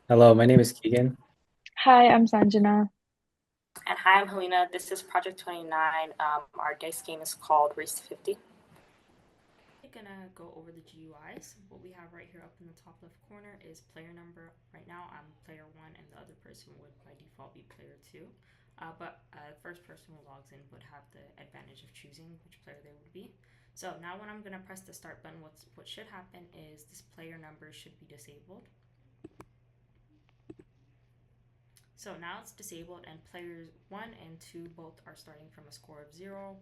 Hello, my name is Keegan. Hi, I'm Sanjana. And hi, I'm Helena. This is Project 29. Our dice game is called Race to 50. I'm gonna go over the GUIs. What we have right here up in the top left corner is player number. Right now, I'm player one, and the other person would by default be player two. But the first person who logs in would have the advantage of choosing which player they would be. So now, when I'm gonna press the start button, what should happen is this player number should be disabled. So now it's disabled, and players 1 and 2 both are starting from a score of 0.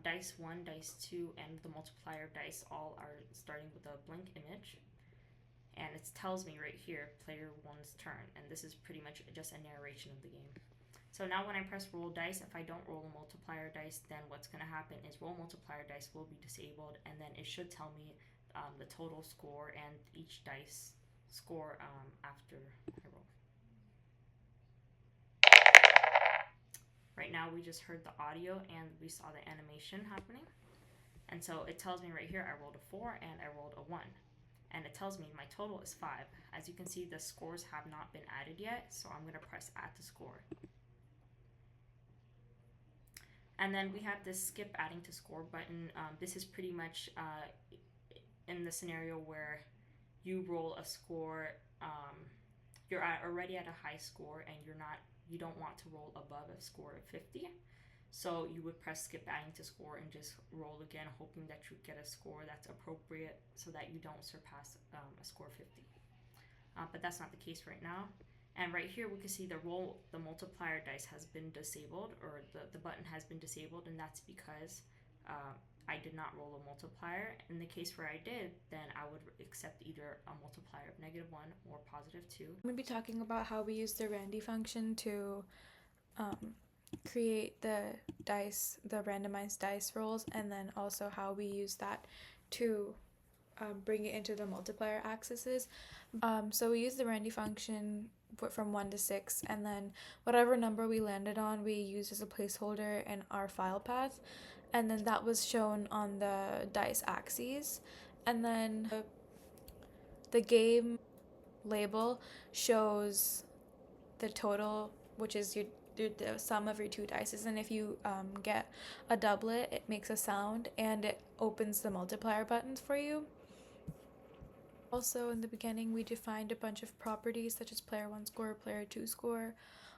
Dice 1, Dice 2, and the multiplier dice all are starting with a blank image. And it tells me right here, player 1's turn. And this is pretty much just a narration of the game. So now when I press roll dice, if I don't roll a multiplier dice, then what's going to happen is roll multiplier dice will be disabled. And then it should tell me the total score and each dice score after I roll. Right now we just heard the audio and we saw the animation happening. And so it tells me right here I rolled a 4 and I rolled a 1. And it tells me my total is 5. As you can see, the scores have not been added yet, so I'm going to press add to score. And then we have this skip adding to score button. This is pretty much in the scenario where you roll a score, you're already at a high score and you don't want to roll above a score of 50. So you would press skip adding to score and just roll again, hoping that you get a score that's appropriate so that you don't surpass a score 50. But that's not the case right now. And right here we can see the multiplier dice has been disabled, or the button has been disabled, and that's because I did not roll a multiplier. In the case where I did, then I would accept either a multiplier of -1 or +2. I'm going to be talking about how we use the Randy function to um, create the randomized dice rolls, and then also how we use that to bring it into the multiplier axes. So we use the Randy function from 1 to 6, and then whatever number we landed on, we use as a placeholder in our file path, and then that was shown on the dice axes. And then the game label shows the total, which is the sum of your two dices. And if you get a doublet, it makes a sound and it opens the multiplier buttons for you. Also, in the beginning, we defined a bunch of properties such as player 1 score, player 2 score,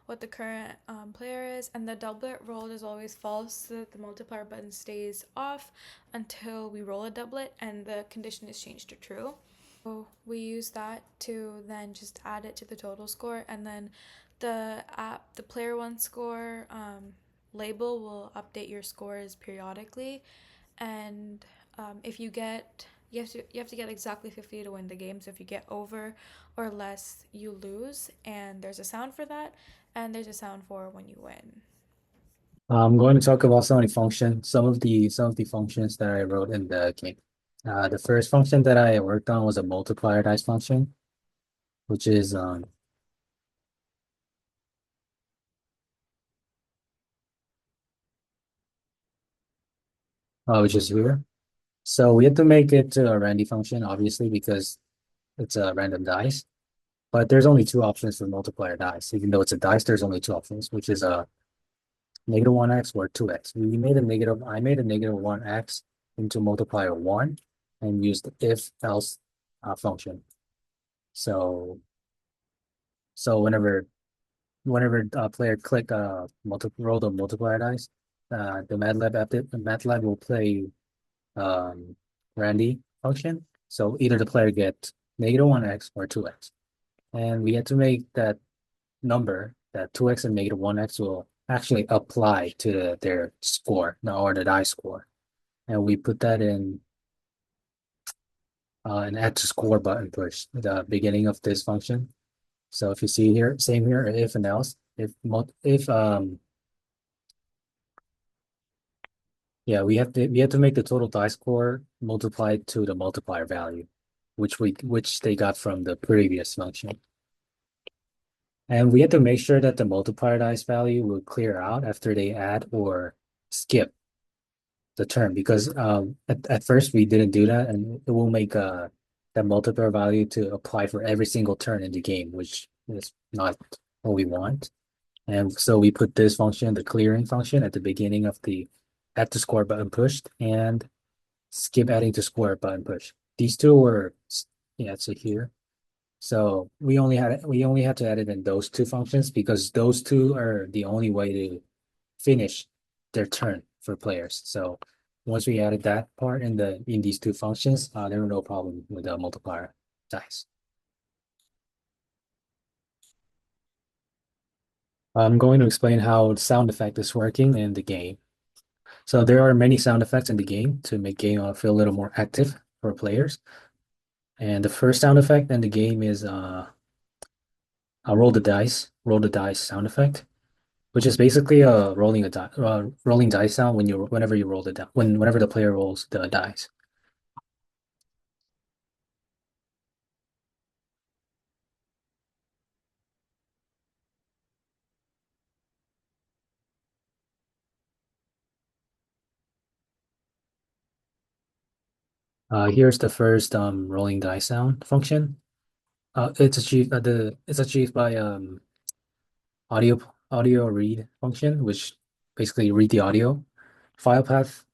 what the current player is, and the doublet rolled is always false, so that the multiplier button stays off until we roll a doublet and the condition is changed to true. So we use that to then just add it to the total score, and then the player 1 score label will update your scores periodically, and if you get you have to get exactly 50 to win the game. So if you get over or less, you lose, and there's a sound for that, and there's a sound for when you win. I'm going to talk about some of the functions that I wrote in the game. The first function that I worked on was a multiplier dice function, which is which is here. So we had to make it to a Randy function, obviously, because it's a random dice. But there's only two options for multiplier dice. Even though it's a dice, there's only two options, which is a -1x or 2x. I made a -1x into multiplier 1 and used the if else function. So so whenever a player click roll the multiplier dice, the MATLAB will play um Randy function. So either the player get -1x or 2x. And we had to make that number, that 2x and -1x will actually apply to their score, no, or the die score. And we put that in an add to score button push at the beginning of this function. So if you see here, same here, if and else, if yeah, we have to make the total die score multiplied to the multiplier value, which they got from the previous function. And we have to make sure that the multiplier dice value will clear out after they add or skip the term, because at first we didn't do that, and it will make that multiplier value to apply for every single turn in the game, which is not what we want. And so we put this function, the clearing function, at the beginning of the add to score button pushed and skip adding to score button push. These two were, yeah, so here. So we only had to add it in those two functions because those two are the only way to finish their turn for players. So once we added that part in these two functions, there were no problem with the multiplier dice. I'm going to explain how sound effect is working in the game. So there are many sound effects in the game to make game feel a little more active for players. And the first sound effect in the game is roll the dice sound effect, which is basically rolling dice sound whenever you roll the die whenever the player rolls the dice. Here's the first rolling dice sound function. It's achieved by audio audio read function, which basically read the audio. File path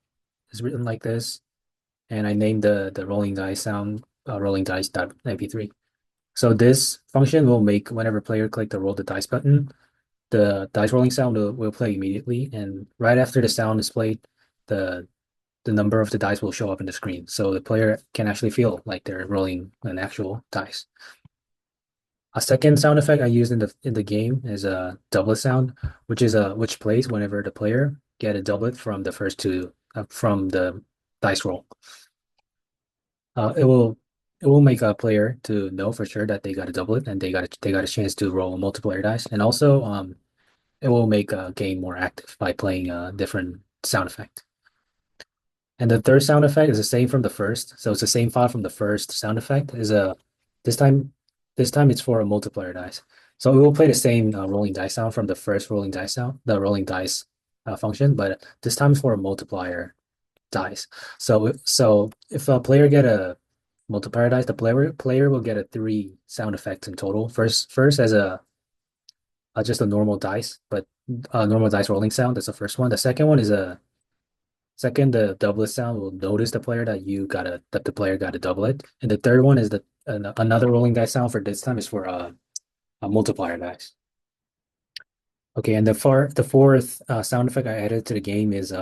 is written like this, and I named the rolling dice sound rolling dice dot mp3. So this function will make whenever player click the roll the dice button, the dice rolling sound will play immediately, and right after the sound is played, the the number of the dice will show up in the screen, so the player can actually feel like they're rolling an actual dice. A second sound effect I used in the game is a doublet sound, which plays whenever the player get a doublet from the first two from the dice roll. It will make a player to know for sure that they got a doublet and they got a chance to roll multiplayer dice, and also it will make a game more active by playing a different sound effect. And the third sound effect is the same from the first. So it's the same file from the first sound effect. Is a this time this time it's for a multiplier dice. So it will play the same rolling dice sound from the first rolling dice sound, the rolling dice function, but this time it's for a multiplier dice. So if a player get a multiplier dice, the player will get a three sound effects in total. First as a just a normal dice, but a normal dice rolling sound. That's the first one. The second one is a Second, the doublet sound will notice that the player got a doublet. And the third one is another rolling dice sound for this time is for a multiplier dice. Okay, and the fourth sound effect I added to the game is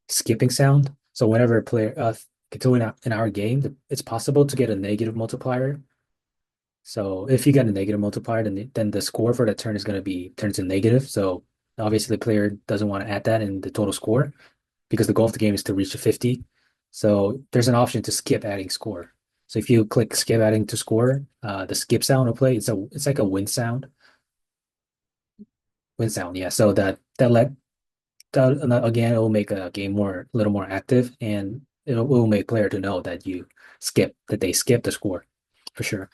skipping sound. So whenever a player in our game, it's possible to get a negative multiplier. So if you get a negative multiplier, then the score for that turn is going to be turned to negative. So obviously the player doesn't want to add that in the total score, because the goal of the game is to reach a 50. So there's an option to skip adding score. So if you click skip adding to score, the skip sound will play. It's like a wind sound. Wind sound, yeah. So that again, it will make a game a little more active, and it will make player to know that they skip the score for sure.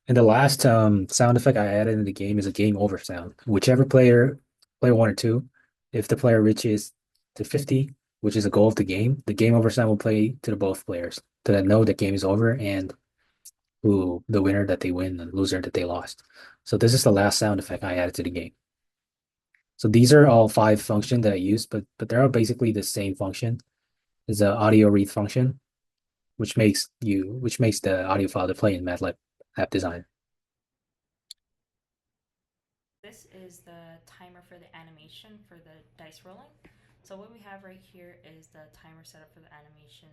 And the last sound effect I added in the game is a game over sound. Whichever player one or two, if the player reaches to 50, which is the goal of the game over sound will play to the both players to let know the game is over and who the winner that they win and loser that they lost. So this is the last sound effect I added to the game. So these are all five functions that I used, but they're all basically the same function. It's an audio read function, which makes the audio file to play in MATLAB App Designer. This is the timer for the animation for the dice rolling. So what we have right here is the timer setup for the animation.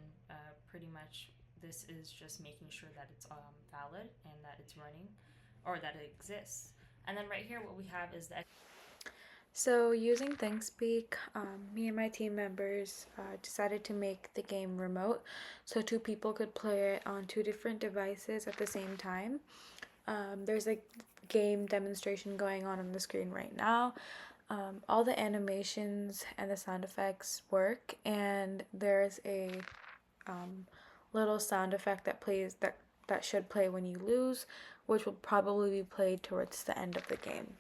Pretty much this is just making sure that it's valid and that it's running or that it exists. And then right here what we have is the So, using ThinkSpeak, me and my team members decided to make the game remote so two people could play it on two different devices at the same time. There's a game demonstration going on the screen right now. All the animations and the sound effects work, and there's a um, little sound effect that should play when you lose, which will probably be played towards the end of the game.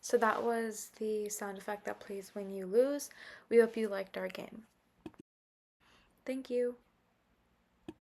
So that was the sound effect that plays when you lose. We hope you liked our game. Thank you.